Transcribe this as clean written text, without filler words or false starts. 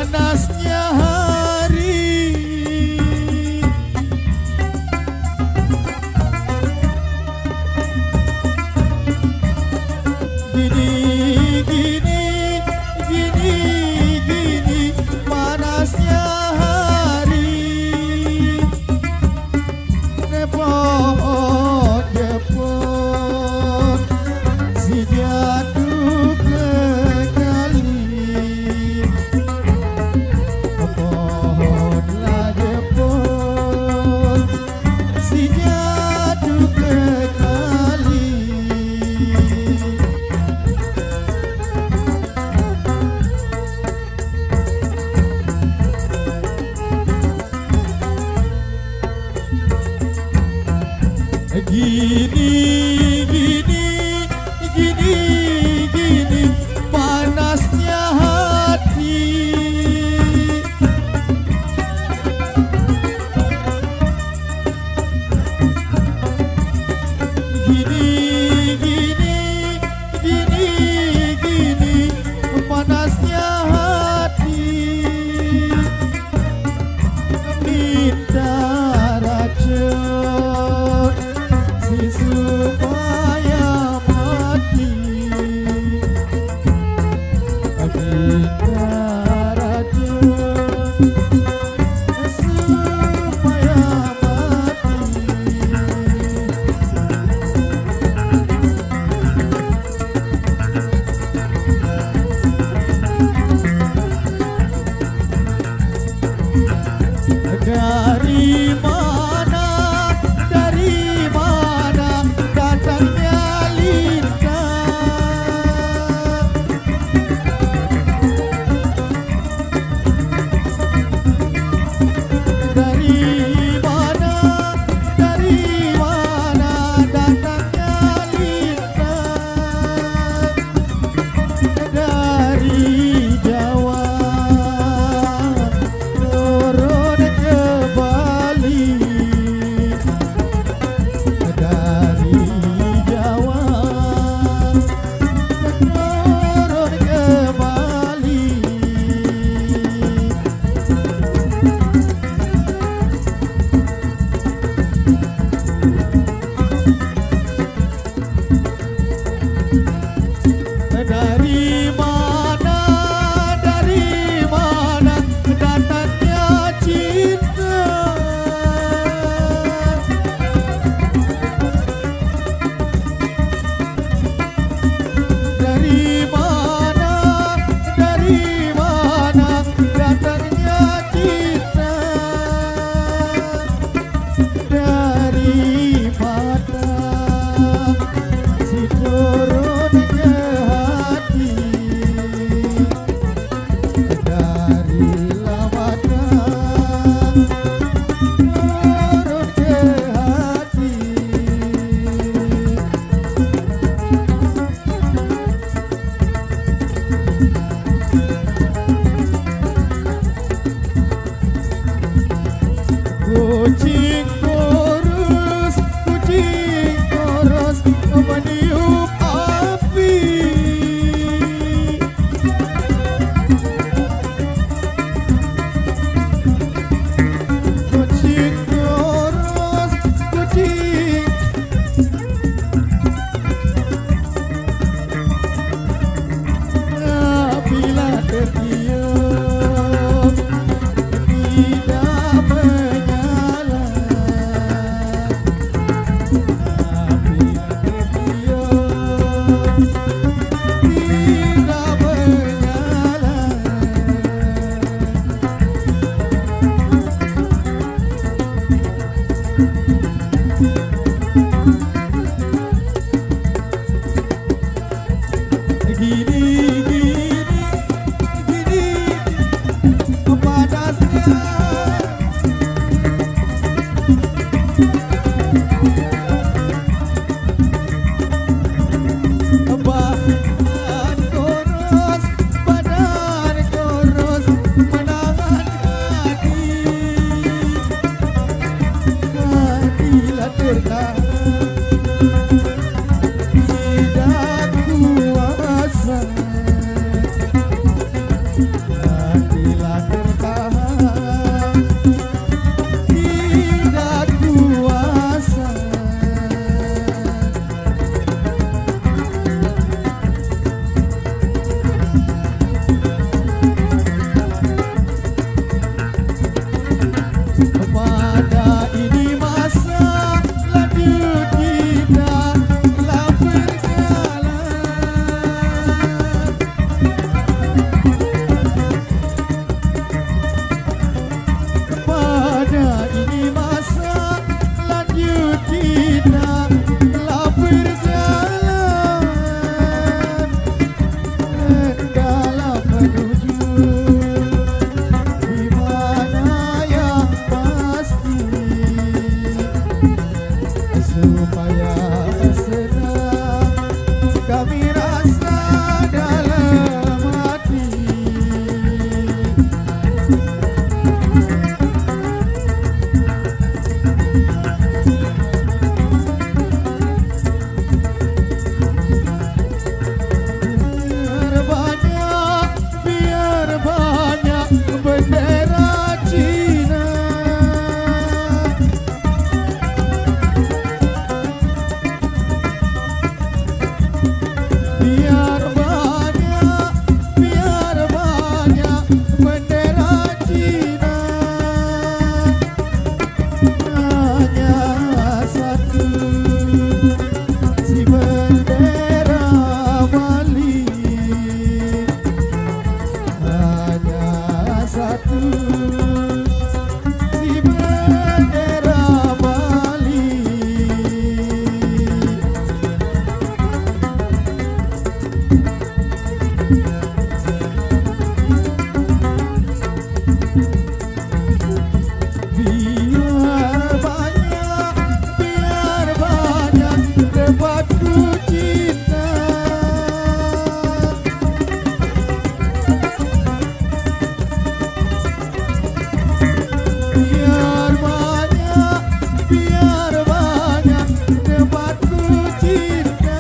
panasnya hari. Gini, gini, gini, gini, panasnya hari. Nepot, jepot, si jatuh ke kali. Pohonlah jepot, si jatuh ke kali. Gini, gini, gini, gini, panasnya hati. Gini, gini, gini, gini, panasnya hati. Minta racun supaya mati. Minta racun supaya mati. Dari mana, dari mana datangnya lintang? Dari mana, dari mana datangnya lintang? Dari Jawa turun ke Bali. Dari Jawa turun ke Bali. Dari mana, dari mana datangnya cinta? Dari mana, dari mana datangnya cinta? Dari mata si turun ke hati. Dari mata turun ke hati. Kucing kurus meniup api. Kucing kurus, kucing bila tertiup tidak menyala. Bila tertiup tidak menyala. Gini, gini, gini, panasnya. Badan kurus, badan kurus, menahan hati. Hatilah tertahan. Tidak kuasa. Hatilah jatuh si bendera Bali. Biar banyak tempatku cinta. Biar banyak tempatku cinta.